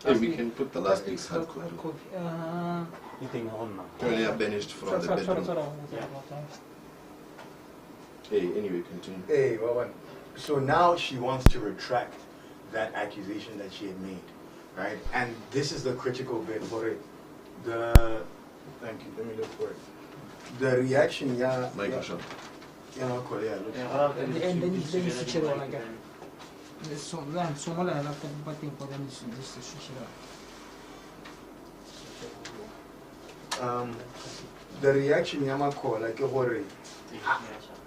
Hey, we can put the last week's hard copy. Currently are banished from the bedroom. Hey, anyway, continue. Hey, well, so now she wants to retract that accusation that she had made, right? And this is the critical bit for it. Thank you, let me look for it. The reaction, yeah. Microsoft. Yeah, okay, yeah, look. And then you switch it on again. So I have to put in for them to switch it on. The reaction, yeah, my call, like a worry.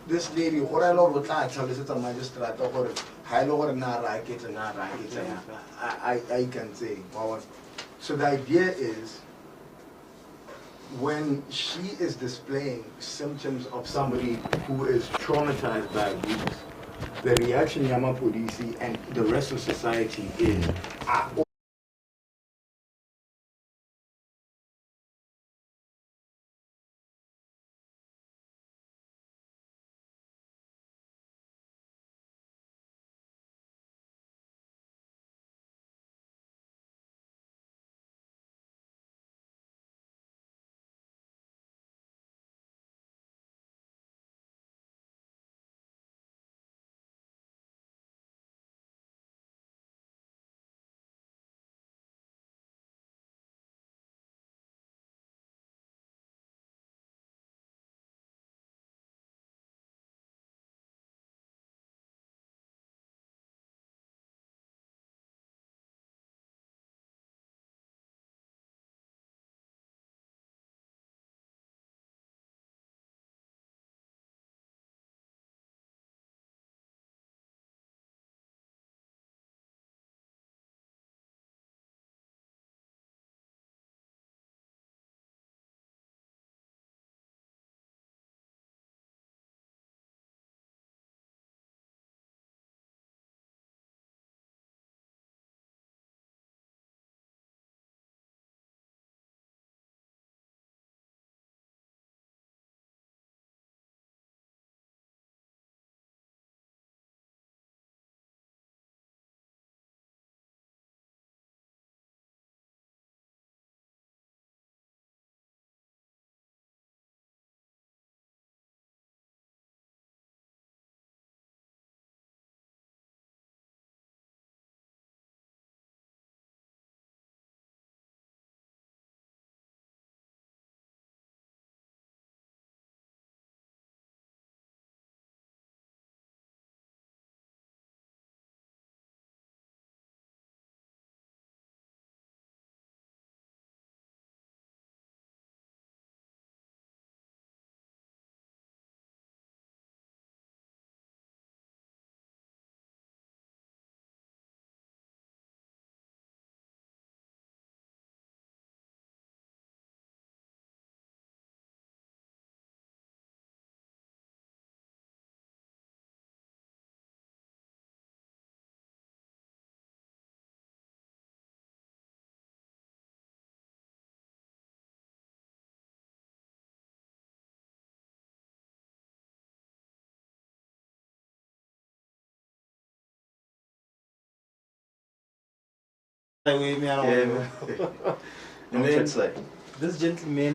This lady, what I love with that, tell this to magistrate, or I lower not like it and not like it. I can say, so the idea is when she is displaying symptoms of somebody who is traumatized by abuse, the reaction Yama Polisi and the rest of society is And then this gentleman.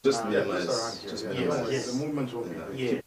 just yeah, minimize. just Just around minimize. here. The movements will be Yeah.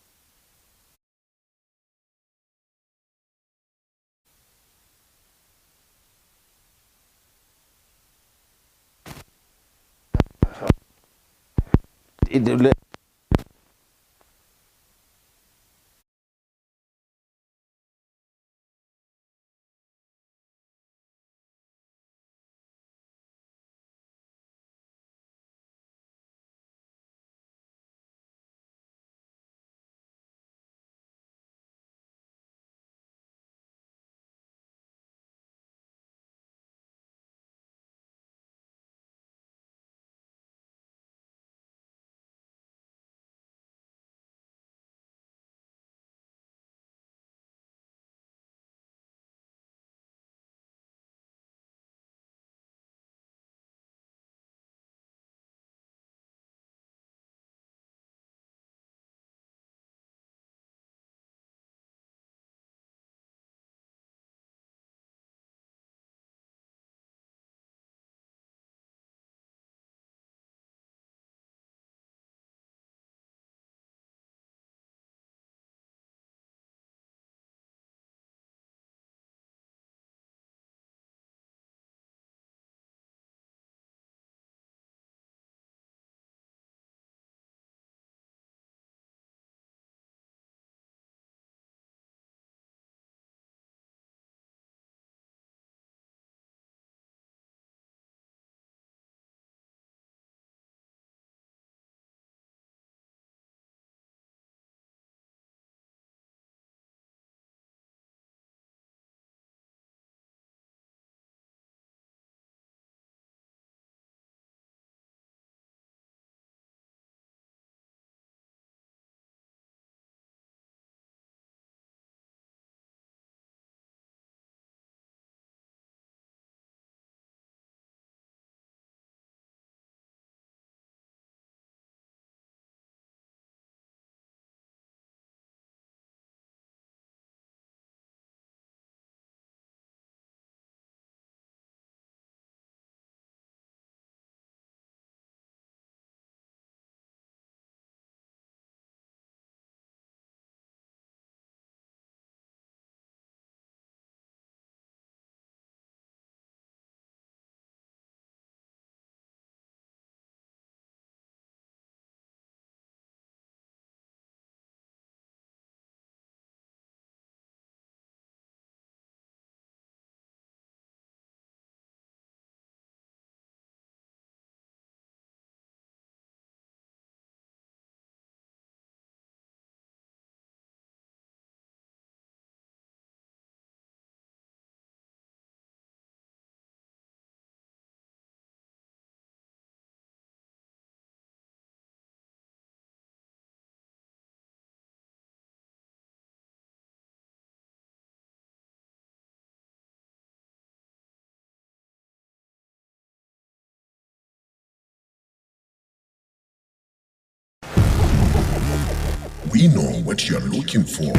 we know what you're looking for.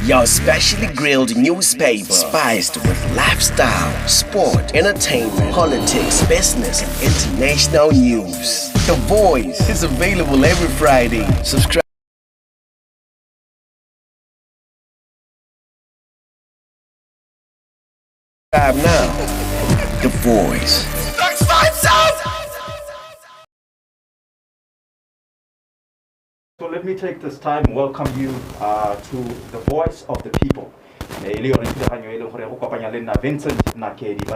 Your specially grilled newspaper, spiced with lifestyle, sport, entertainment, politics, business, and international news. The Voice is available every Friday. Subscribe now. The Voice. So let me take this time and welcome you to the Voice of the People. But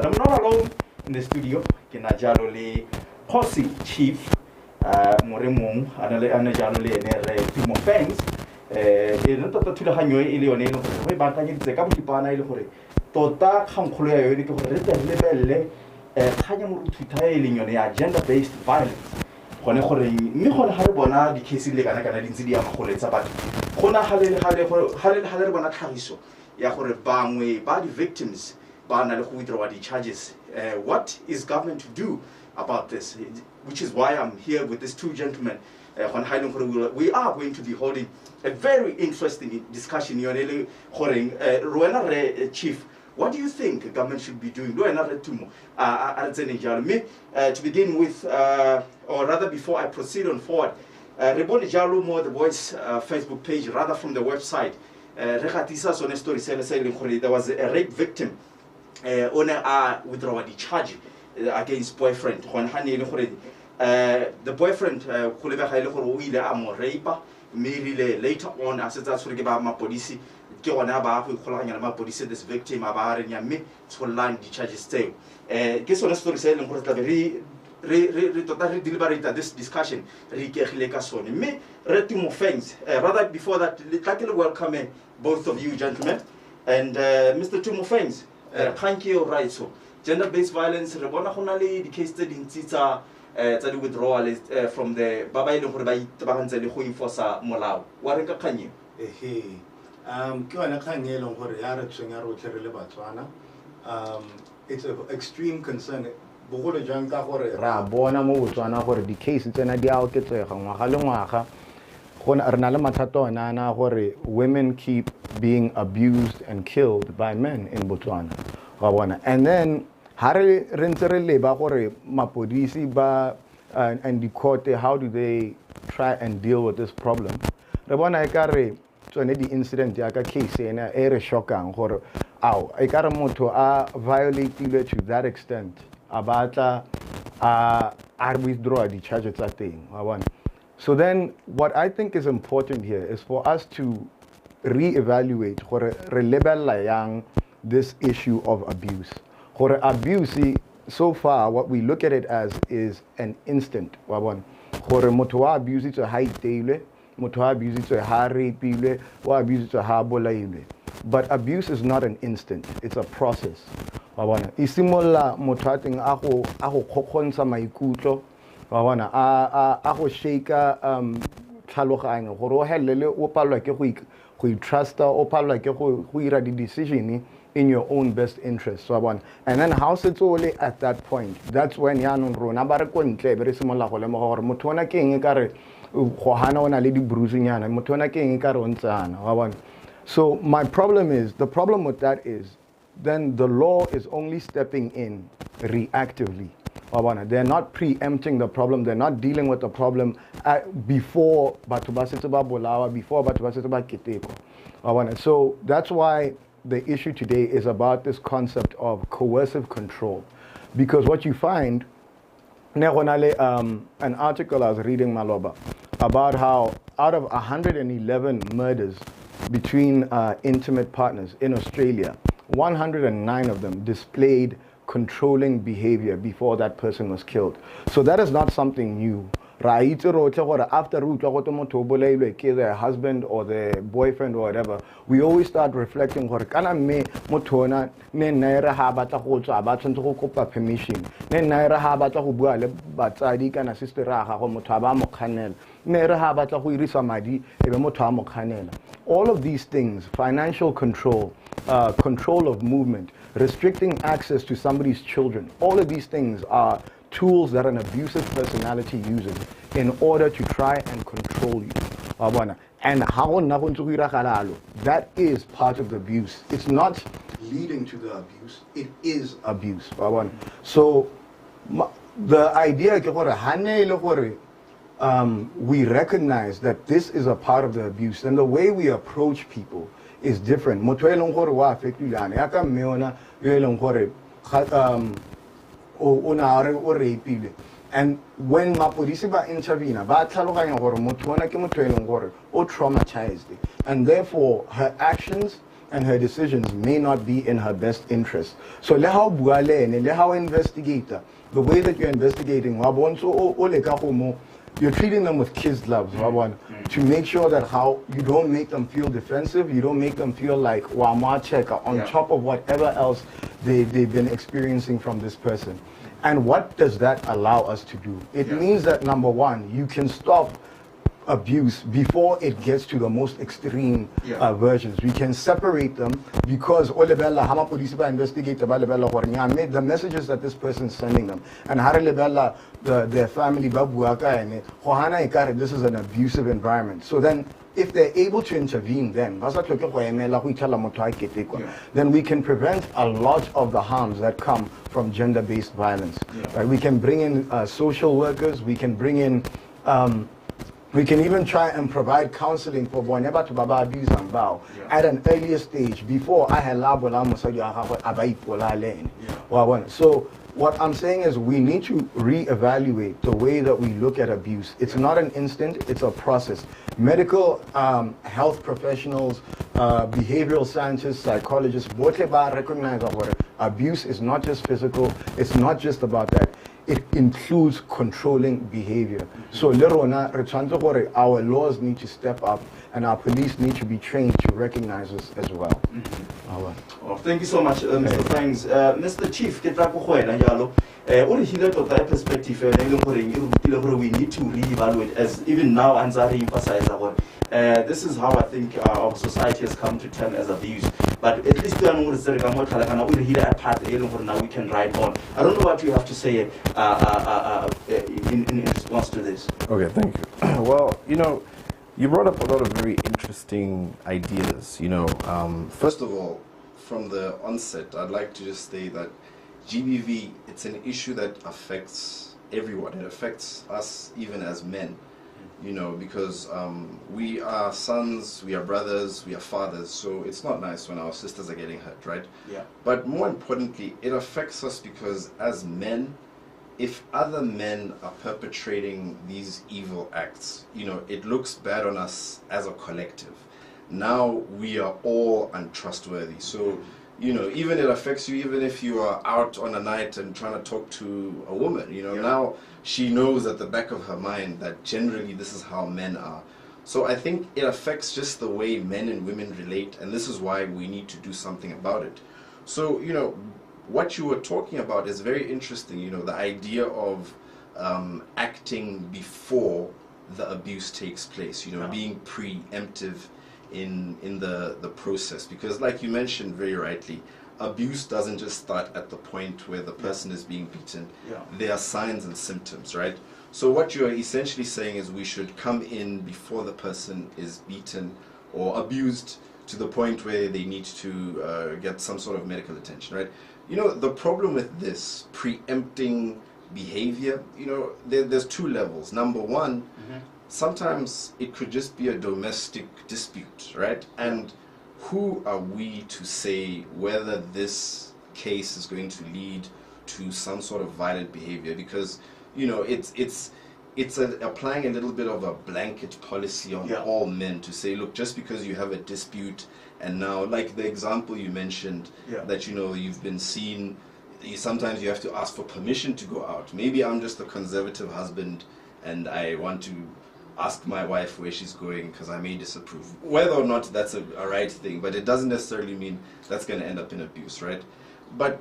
I'm not alone in the studio. Kgosi Chief Moremong, Tumo Fangz. Agenda-based violence. Gone gore mme gone ha re bona di case le kana kana dintsi di amagoletsa batho gona ha re bona tlhagiso ya gore bangwe ba di victims ba na le go withdraw di charges. What is government to do about this? Which is why I'm here with these two gentlemen. We are going to be holding a very interesting discussion. Chief, what do you think government should be doing? To begin with, or rather before I proceed on forward, Reboni Jalo more the Voice Facebook page, rather from the website. There was a rape victim withdraw the charge against boyfriend. The boyfriend later on, as that's what about police. This victim to line the charges too. Guess on a story selling deliberate this discussion. Me, Tumo Fangz. Rather before that, let me welcome both of you gentlemen. And Mr. Tumo Fangz, thank you, right? So gender-based violence, the case study in Tita. The withdrawal from the Baba going for Molau. Warrenka Kanyi. It's of extreme concern. The case women keep being abused and killed by men in Botswana. And then and the court, how do they try and deal with this problem? The incident case in shocking violated to that extent. I withdraw the charges that thing. So then what I think is important here is for us to re-evaluate this issue of abuse. For abuse, so far, what we look at it as is an instant. For motoa abuse to high daily, motoa abuse to high rape, or abuse to high bola. But abuse is not an instant; it's a process. Isimola motoating ako kokonsa maikutlo, ako shaka tlhaloganya gore o helele o palwa ke go trusta o palwa ke go ira di decision in your own best interest. And then how it's only at that point. That's when Yanon Rona Barakontle, very similar to Mutona King Kare, Kohana on a lady bruising Yana, Mutona King Karonsan. So my problem is, the problem with that is, then the law is only stepping in reactively. They're not preempting the problem, they're not dealing with the problem before Batubasituba Bolawa, before Batubasituba Kiteko. So that's why the issue today is about this concept of coercive control. Because what you find, an article I was reading, Maloba, about how out of 111 murders between intimate partners in Australia, 109 of them displayed controlling behavior before that person was killed. So that is not something new. After the husband or the boyfriend or whatever, we always start reflecting permission. All of these things, financial control, control of movement, restricting access to somebody's children, all of these things are tools that an abusive personality uses in order to try and control you. And that is part of the abuse. It's not leading to the abuse, it is abuse. So the idea we recognize that this is a part of the abuse, and the way we approach people is different. And when police intervene, traumatized, and therefore her actions and her decisions may not be in her best interest. So how investigator, the way that you're investigating, you're treating them with kids' gloves, to make sure that how you don't make them feel defensive, you don't make them feel like on top of whatever else they've been experiencing from this person. And what does that allow us to do? It means that, number one, you can stop abuse before it gets to the most extreme versions. We can separate them because the messages that this person is sending them and their family, this is an abusive environment. So then if they're able to intervene then we can prevent a lot of the harms that come from gender-based violence. Right? We can bring in social workers, we can bring in we can even try and provide counseling for Boneba to Baba abuse and bow at an earlier stage before I had So what I'm saying is we need to reevaluate the way that we look at abuse. It's not an instant, it's a process. Medical health professionals, behavioral scientists, psychologists, both recognize that abuse is not just physical, it's not just about that. It includes controlling behavior. So our laws need to step up and our police need to be trained to recognize this as well. Oh, thank you so much, Mr. Fangz. Mr. Chief, get back perspective, we need to reevaluate, as even now Anzari emphasized this is how I think our society has come to term as abuse. But at least now we can ride on. I don't know what you have to say in response to this. Okay, thank you. Well, you brought up a lot of very interesting ideas. First of all, from the onset, I'd like to just say that GBV, it's an issue that affects everyone. It affects us even as men, because we are sons, we are brothers, we are fathers, so it's not nice when our sisters are getting hurt, right? Yeah. But more importantly, it affects us because as men, if other men are perpetrating these evil acts, it looks bad on us as a collective. Now we are all untrustworthy. So, even it affects you even if you are out on a night and trying to talk to a woman, now she knows at the back of her mind that generally this is how men are. So I think it affects just the way men and women relate, and this is why we need to do something about it. So, what you were talking about is very interesting, the idea of acting before the abuse takes place, being preemptive in the process. Because like you mentioned very rightly, abuse doesn't just start at the point where the person is being beaten. There are signs and symptoms, right? So what you're essentially saying is we should come in before the person is beaten or abused to the point where they need to get some sort of medical attention, right? The problem with this preempting behavior, there's two levels. Number one, sometimes it could just be a domestic dispute, right? And who are we to say whether this case is going to lead to some sort of violent behavior? Because it's applying a little bit of a blanket policy on all men to say, look, just because you have a dispute, and now, like the example you mentioned, that you've been seen, sometimes you have to ask for permission to go out. Maybe I'm just a conservative husband and I want to ask my wife where she's going because I may disapprove. Whether or not that's a right thing, but it doesn't necessarily mean that's going to end up in abuse, right? But,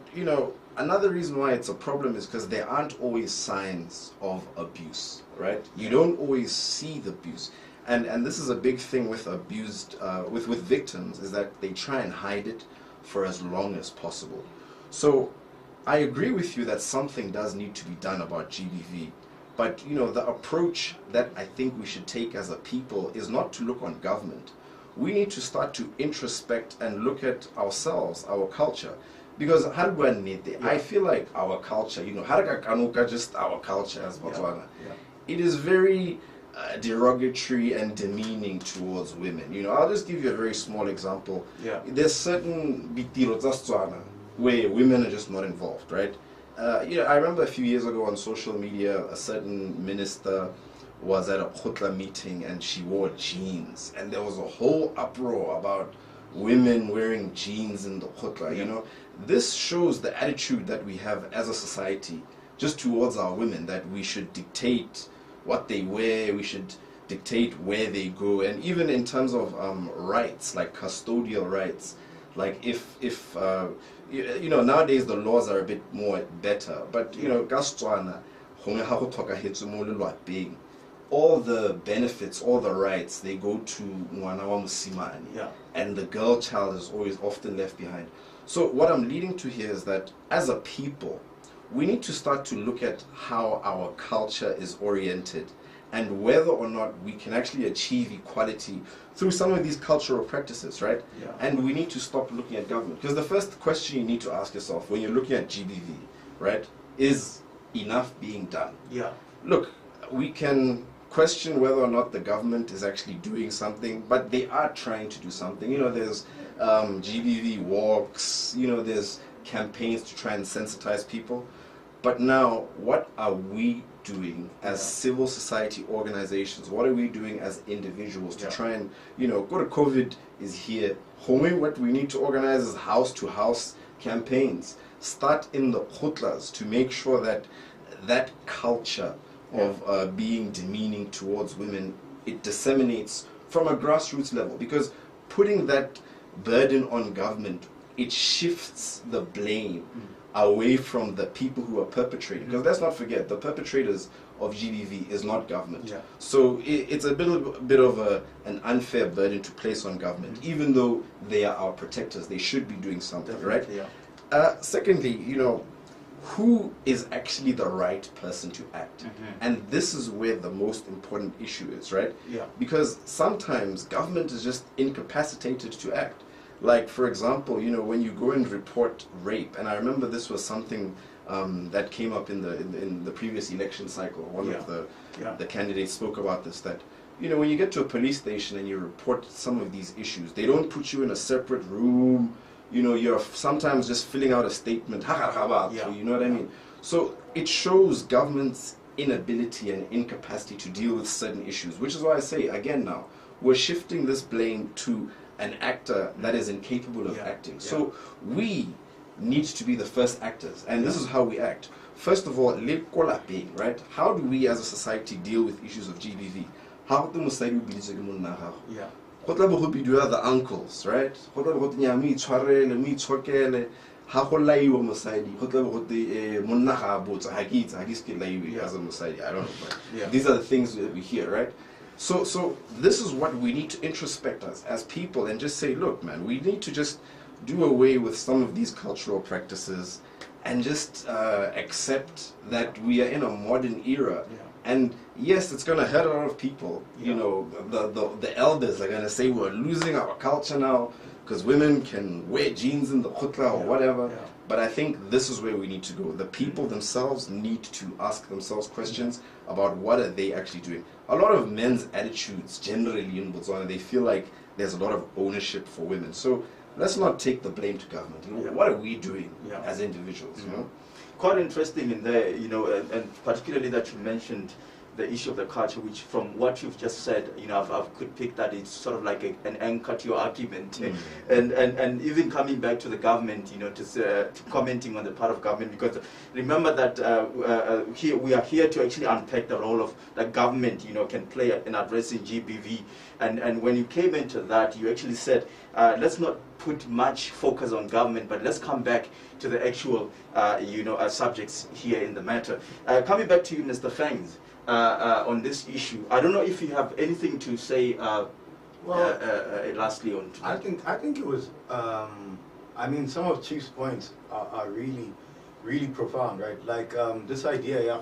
another reason why it's a problem is because there aren't always signs of abuse, right? You don't always see the abuse. And this is a big thing with with victims, is that they try and hide it for as long as possible. So I agree with you that something does need to be done about GBV, But the approach that I think we should take as a people is not to look on government. We need to start to introspect and look at ourselves, our culture. Because I feel like our culture, just our culture as Botswana, it is very derogatory and demeaning towards women. I'll just give you a very small example. There's certain bitiro tsa Setswana where women are just not involved, right? I remember a few years ago on social media, a certain minister was at a khotla meeting and she wore jeans, and there was a whole uproar about women wearing jeans in the khotla. This shows the attitude that we have as a society just towards our women, that we should dictate what they wear, we should dictate where they go, and even in terms of rights, like custodial rights, like if nowadays the laws are a bit more better, but all the benefits, all the rights, they go to ngwana wa musimane, and the girl child is always often left behind. So what I'm leading to here is that as a people, we need to start to look at how our culture is oriented and whether or not we can actually achieve equality through some of these cultural practices, right? And we need to stop looking at government. Because the first question you need to ask yourself when you're looking at GBV, right, is enough being done? Look, we can question whether or not the government is actually doing something, but they are trying to do something. There's GBV walks, there's campaigns to try and sensitize people. But now, what are we doing as civil society organizations? What are we doing as individuals to try and, go to COVID is here. What we need to organize is house-to-house campaigns. Start in the khutlas to make sure that that culture of being demeaning towards women, it disseminates from a grassroots level. Because putting that burden on government, it shifts the blame away from the people who are perpetrating. Because let's not forget, the perpetrators of GBV is not government. So it's a bit of an unfair burden to place on government, even though they are our protectors. They should be doing something, right? Secondly, who is actually the right person to act? And this is where the most important issue is, right? Because sometimes government is just incapacitated to act. Like, for example, when you go and report rape, and I remember this was something that came up in the previous election cycle. One of the candidates spoke about this, that when you get to a police station and you report some of these issues, they don't put you in a separate room. You're sometimes just filling out a statement. You know what I mean? So it shows government's inability and incapacity to deal with certain issues, which is why I say again now, we're shifting this blame to an actor that is incapable of acting. So we need to be the first actors, and this is how we act. First of all, right? How do we as a society deal with issues of GBV? How do we the uncles, right? I don't know, but these are the things that we hear, right? So this is what we need to introspect us as people and just say, look, man, we need to just do away with some of these cultural practices and just accept that we are in a modern era. And yes, it's going to hurt a lot of people. The elders are going to say we're losing our culture now because women can wear jeans in the khutla or whatever. But I think this is where we need to go. The people themselves need to ask themselves questions about what are they actually doing. A lot of men's attitudes generally in Botswana, they feel like there's a lot of ownership for women. So let's not take the blame to government. What are we doing as individuals? Quite interesting in there, and particularly that you mentioned the issue of the culture, which from what you've just said, I could pick that it's sort of like an anchor to your argument. And even coming back to the government, to commenting on the part of government, because remember that here we are here to actually unpack the role of the government, can play in addressing GBV. And when you came into that, you actually said, let's not put much focus on government, but let's come back to the actual, subjects here in the matter. Coming back to you, Mr. Fangz, on this issue, I don't know if you have anything to say. Lastly, on today. I think it was. Some of Chief's points are really, really profound, right? Like this idea,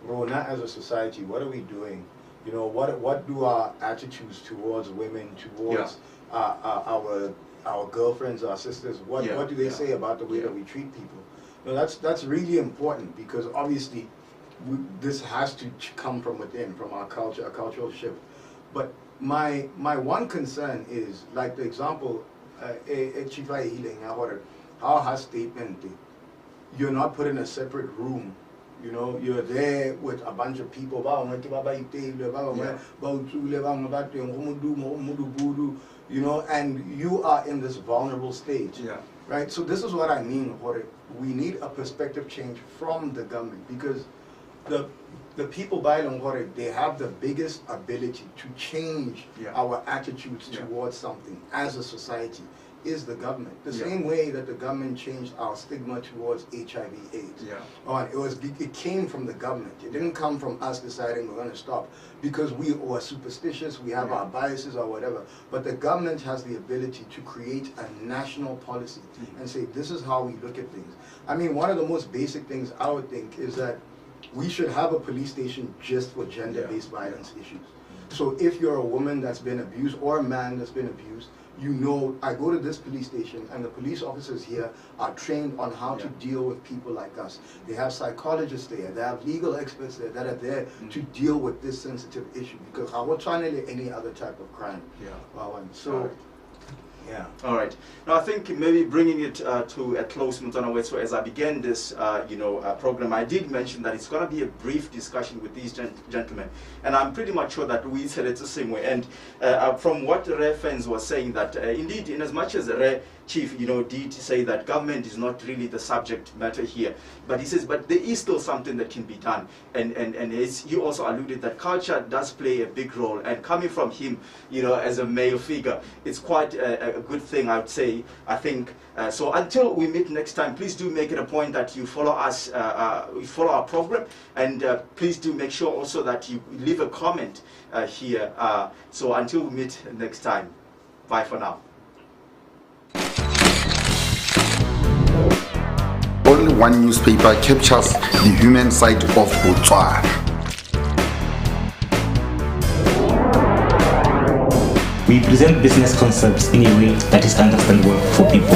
Rona as a society, what are we doing? You know, what do our attitudes towards women, towards our girlfriends, our sisters, what do they say about the way that we treat people? You know, that's really important, because obviously this has to come from within, from our culture, a cultural shift. But my one concern is, like the example, how has statement, you're not put in a separate room. You know, you're there with a bunch of people, you know, and you are in this vulnerable stage. Yeah. Right? So this is what I mean, Jorge. We need a perspective change from the government, because the people by Jorge, they have the biggest ability to change our attitudes towards something as a society, is the government. The same way that the government changed our stigma towards HIV/AIDS. It came from the government. It didn't come from us deciding we're going to stop because we are superstitious, we have our biases or whatever. But the government has the ability to create a national policy and say, this is how we look at things. I mean, one of the most basic things I would think is that we should have a police station just for gender-based violence issues. So if you're a woman that's been abused or a man that's been abused, you know, I go to this police station and the police officers here are trained on how to deal with people like us. They have psychologists there, they have legal experts there that are there to deal with this sensitive issue, because how we're trying to any other type of crime. So, All right. Now, I think maybe bringing it to a close, Mutana. So as I began this, program, I did mention that it's going to be a brief discussion with these gentlemen, and I'm pretty much sure that we said it the same way. And from what Re Fangz was saying, that indeed, in as much as Re Chief, did say that government is not really the subject matter here, but he says, but there is still something that can be done, and he also alluded that culture does play a big role, and coming from him, as a male figure, it's quite a good thing, I would say. I think so. Until we meet next time, please do make it a point that you follow us, you follow our program, and please do make sure also that you leave a comment here. So until we meet next time, bye for now. Only one newspaper captures the human side of Botswana. We present business concepts in a way that is understandable for people.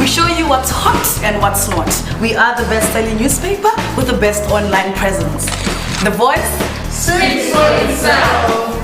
We show you what's hot and what's not. We are the best-selling newspaper with the best online presence. The Voice speaks for itself.